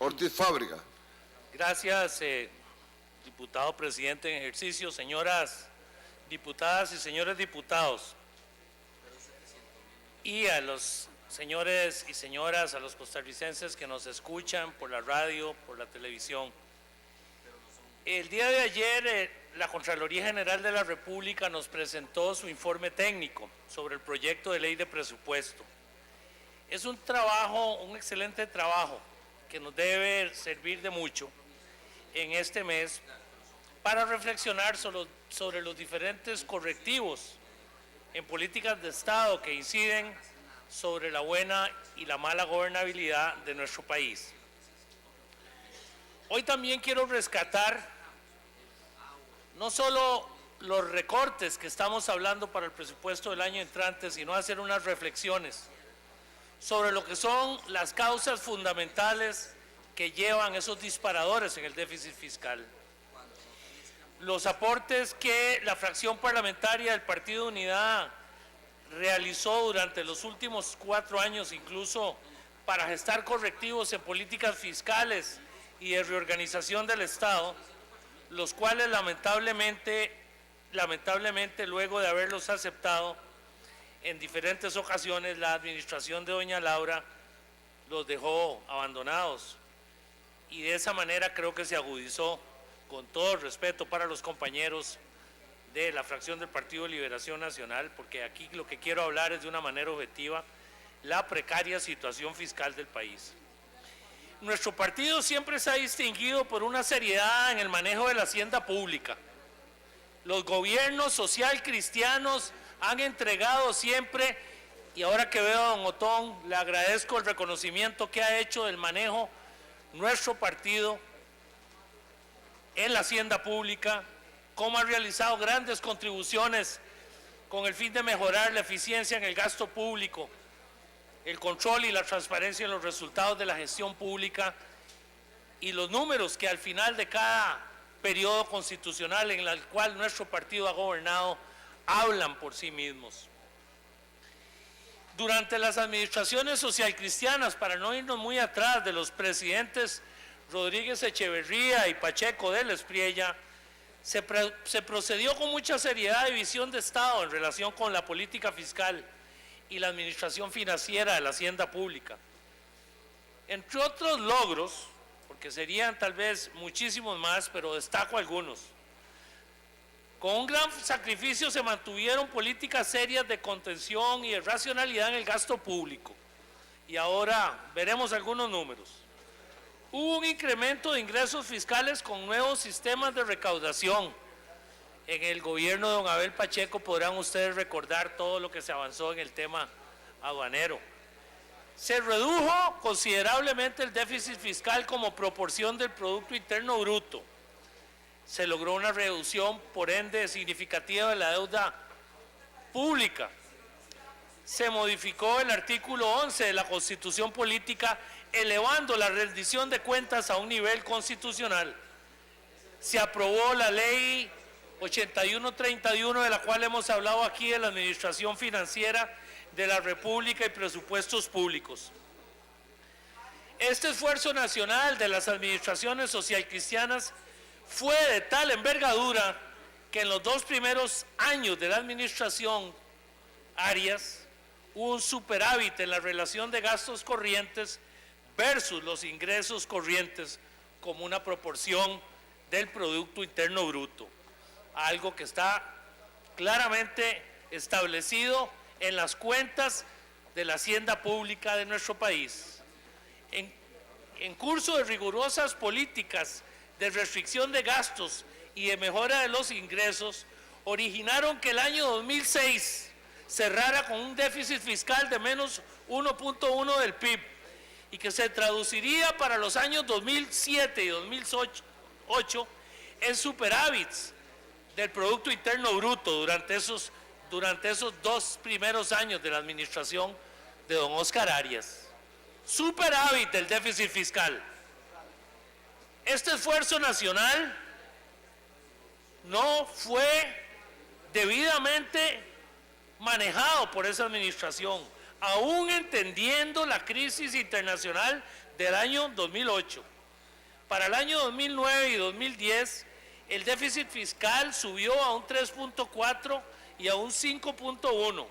Ortiz Fábrega. Gracias, diputado presidente en ejercicio, señoras diputadas y señores diputados, y a los señores y señoras, a los costarricenses que nos escuchan por la radio, por la televisión. El día de ayer, la Contraloría General de la República nos presentó su informe técnico sobre el proyecto de ley de presupuesto. Es un trabajo, un excelente trabajo, que nos debe servir de mucho en este mes para reflexionar sobre los diferentes correctivos en políticas de Estado que inciden sobre la buena y la mala gobernabilidad de nuestro país. Hoy también quiero rescatar no solo los recortes que estamos hablando para el presupuesto del año entrante, sino hacer unas reflexiones sobre lo que son las causas fundamentales que llevan esos disparadores en el déficit fiscal. Los aportes que la fracción parlamentaria del Partido Unidad realizó durante los últimos 4 años, incluso para gestar correctivos en políticas fiscales y de reorganización del Estado, los cuales lamentablemente luego de haberlos aceptado en diferentes ocasiones, la administración de doña Laura los dejó abandonados, y de esa manera creo que se agudizó, con todo el respeto para los compañeros de la fracción del Partido de Liberación Nacional, porque aquí lo que quiero hablar es de una manera objetiva, la precaria situación fiscal del país. Nuestro partido siempre se ha distinguido por una seriedad en el manejo de la hacienda pública. Los gobiernos social cristianos han entregado siempre, y ahora que veo a don Otón, le agradezco el reconocimiento que ha hecho del manejo nuestro partido en la hacienda pública, cómo ha realizado grandes contribuciones con el fin de mejorar la eficiencia en el gasto público, el control y la transparencia en los resultados de la gestión pública, y los números que al final de cada periodo constitucional en el cual nuestro partido ha gobernado hablan por sí mismos. Durante las administraciones socialcristianas, para no irnos muy atrás, de los presidentes Rodríguez Echeverría y Pacheco de la Espriella, se procedió con mucha seriedad y visión de Estado en relación con la política fiscal y la administración financiera de la hacienda pública. Entre otros logros, porque serían tal vez muchísimos más, pero destaco algunos. Con un gran sacrificio se mantuvieron políticas serias de contención y de racionalidad en el gasto público. Y ahora veremos algunos números. Hubo un incremento de ingresos fiscales con nuevos sistemas de recaudación. En el gobierno de don Abel Pacheco podrán ustedes recordar todo lo que se avanzó en el tema aduanero. Se redujo considerablemente el déficit fiscal como proporción del Producto Interno Bruto. Se logró una reducción, por ende, significativa de la deuda pública. Se modificó el artículo 11 de la Constitución Política, elevando la rendición de cuentas a un nivel constitucional. Se aprobó la ley 8131, de la cual hemos hablado aquí, de la Administración Financiera de la República y Presupuestos Públicos. Este esfuerzo nacional de las administraciones socialcristianas fue de tal envergadura que en los 2 primeros años de la administración Arias hubo un superávit en la relación de gastos corrientes versus los ingresos corrientes como una proporción del Producto Interno Bruto, algo que está claramente establecido en las cuentas de la hacienda pública de nuestro país. En curso de rigurosas políticas de restricción de gastos y de mejora de los ingresos, originaron que el año 2006 cerrara con un déficit fiscal de menos 1.1 del PIB, y que se traduciría para los años 2007 y 2008 en superávits del Producto Interno Bruto durante esos 2 primeros años de la administración de don Óscar Arias. Superávit del déficit fiscal. Este esfuerzo nacional no fue debidamente manejado por esa administración, aún entendiendo la crisis internacional del año 2008. Para el año 2009 y 2010, el déficit fiscal subió a un 3.4 y a un 5.1.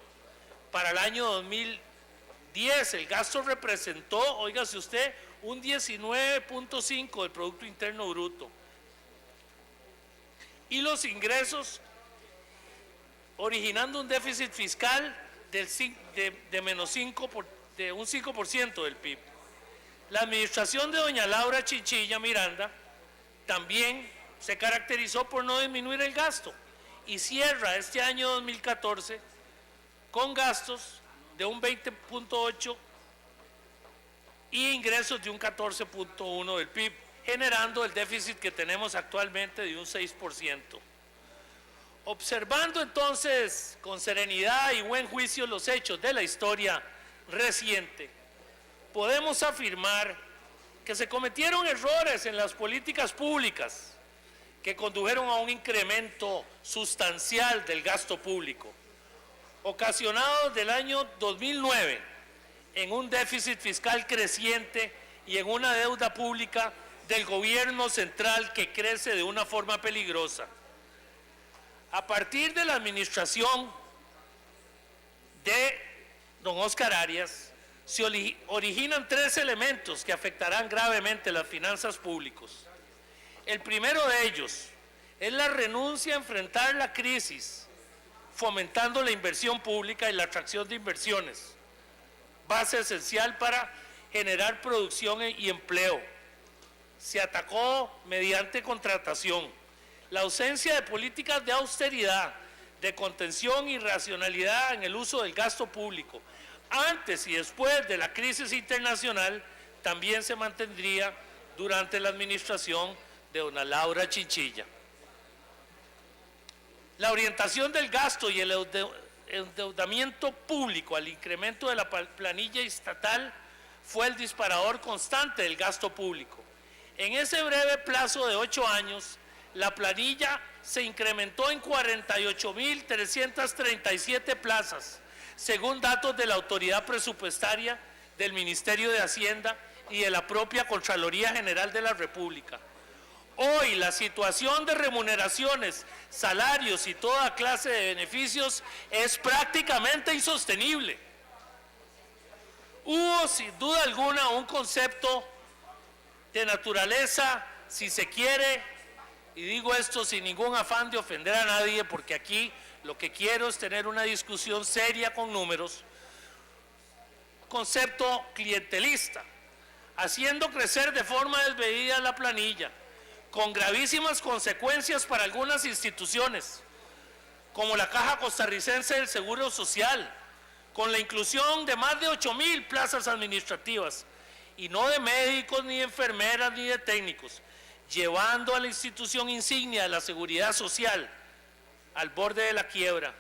Para el año 2010, el gasto representó, óigase usted, un 19.5 del Producto Interno Bruto. Y los ingresos, originando un déficit fiscal de menos 5 de un 5% del PIB. La administración de doña Laura Chinchilla Miranda también se caracterizó por no disminuir el gasto y cierra este año 2014 con gastos de un 20.8 y ingresos de un 14.1 del PIB, generando el déficit que tenemos actualmente de un 6%. Observando entonces con serenidad y buen juicio los hechos de la historia reciente, podemos afirmar que se cometieron errores en las políticas públicas que condujeron a un incremento sustancial del gasto público, ocasionado del año 2009 en un déficit fiscal creciente y en una deuda pública del gobierno central que crece de una forma peligrosa. A partir de la administración de don Óscar Arias, se originan tres elementos que afectarán gravemente las finanzas públicas. El primero de ellos es la renuncia a enfrentar la crisis, fomentando la inversión pública y la atracción de inversiones, base esencial para generar producción y empleo. Se atacó mediante contratación. La ausencia de políticas de austeridad, de contención y racionalidad en el uso del gasto público, antes y después de la crisis internacional, también se mantendría durante la administración de dona Laura Chinchilla. La orientación del gasto y el endeudamiento público al incremento de la planilla estatal fue el disparador constante del gasto público. En ese breve plazo de 8 años, la planilla se incrementó en 48.337 plazas, según datos de la Autoridad Presupuestaria, del Ministerio de Hacienda y de la propia Contraloría General de la República. Hoy la situación de remuneraciones, salarios y toda clase de beneficios es prácticamente insostenible. Hubo sin duda alguna un concepto de naturaleza, si se quiere, y digo esto sin ningún afán de ofender a nadie, porque aquí lo que quiero es tener una discusión seria con números, concepto clientelista, haciendo crecer de forma desmedida la planilla, con gravísimas consecuencias para algunas instituciones, como la Caja Costarricense del Seguro Social, con la inclusión de más de 8.000 plazas administrativas, y no de médicos, ni de enfermeras, ni de técnicos, llevando a la institución insignia de la Seguridad Social al borde de la quiebra,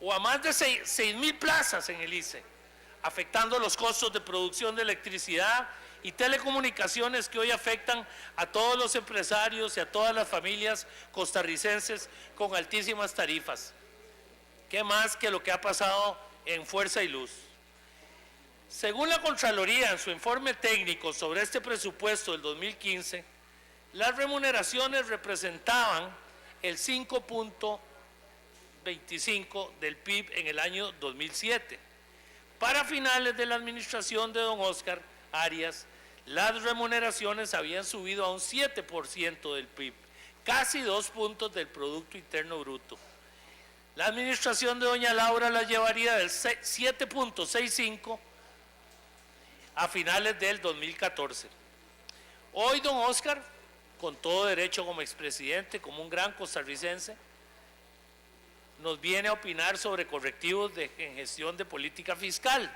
o a más de 6.000 plazas en el ICE, afectando los costos de producción de electricidad y telecomunicaciones que hoy afectan a todos los empresarios y a todas las familias costarricenses con altísimas tarifas. ¿Qué más que lo que ha pasado en Fuerza y Luz? Según la Contraloría, en su informe técnico sobre este presupuesto del 2015, las remuneraciones representaban el 5.25 del PIB en el año 2007. Para finales de la administración de don Óscar Arias, las remuneraciones habían subido a un 7% del PIB, casi 2 puntos del Producto Interno Bruto. La administración de doña Laura la llevaría del 7.65 a finales del 2014. Hoy don Óscar, con todo derecho como expresidente, como un gran costarricense, nos viene a opinar sobre correctivos en gestión de política fiscal.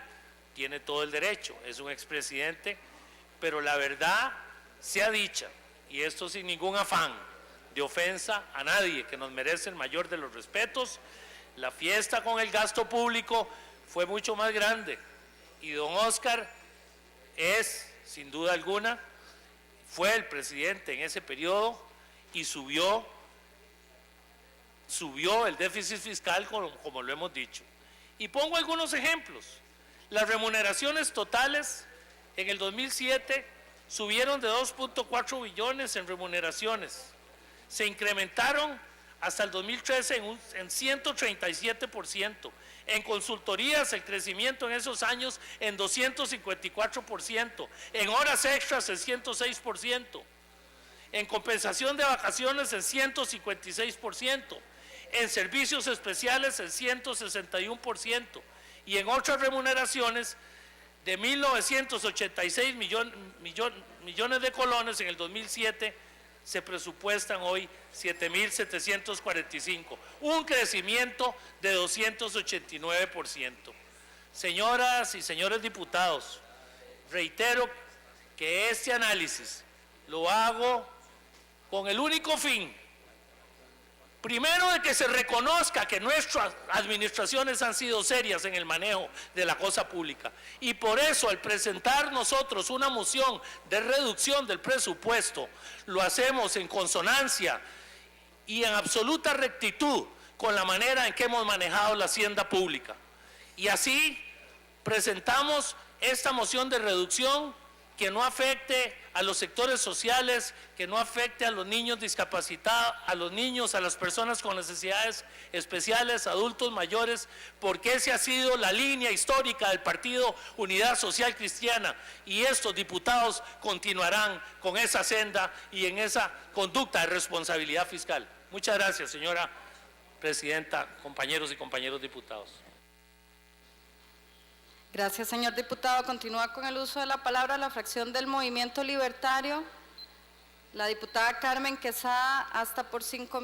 Tiene todo el derecho, es un expresidente, pero la verdad sea dicha, y esto sin ningún afán de ofensa a nadie, que nos merece el mayor de los respetos, la fiesta con el gasto público fue mucho más grande, y don Óscar es, sin duda alguna, fue el presidente en ese periodo y subió el déficit fiscal como lo hemos dicho. Y pongo algunos ejemplos. Las remuneraciones totales En el 2007 subieron de 2.4 billones en remuneraciones. Se incrementaron hasta el 2013 en 137%. En consultorías el crecimiento en esos años en 254%. En horas extras en 106%. En compensación de vacaciones en 156%. En servicios especiales en 161%. Y en otras remuneraciones de 1.986 millones de colones en el 2007, se presupuestan hoy 7.745, un crecimiento de 289%. Señoras y señores diputados, reitero que este análisis lo hago con el único fin, primero, de que se reconozca que nuestras administraciones han sido serias en el manejo de la cosa pública. Y por eso, al presentar nosotros una moción de reducción del presupuesto, lo hacemos en consonancia y en absoluta rectitud con la manera en que hemos manejado la hacienda pública. Y así presentamos esta moción de reducción que no afecte a los sectores sociales, que no afecte a los niños discapacitados, a los niños, a las personas con necesidades especiales, adultos mayores, porque esa ha sido la línea histórica del Partido Unidad Social Cristiana, y estos diputados continuarán con esa senda y en esa conducta de responsabilidad fiscal. Muchas gracias, señora presidenta, compañeros y compañeras diputados. Gracias, señor diputado. Continúa con el uso de la palabra la fracción del Movimiento Libertario, la diputada Carmen Quesada, hasta por 5 minutos.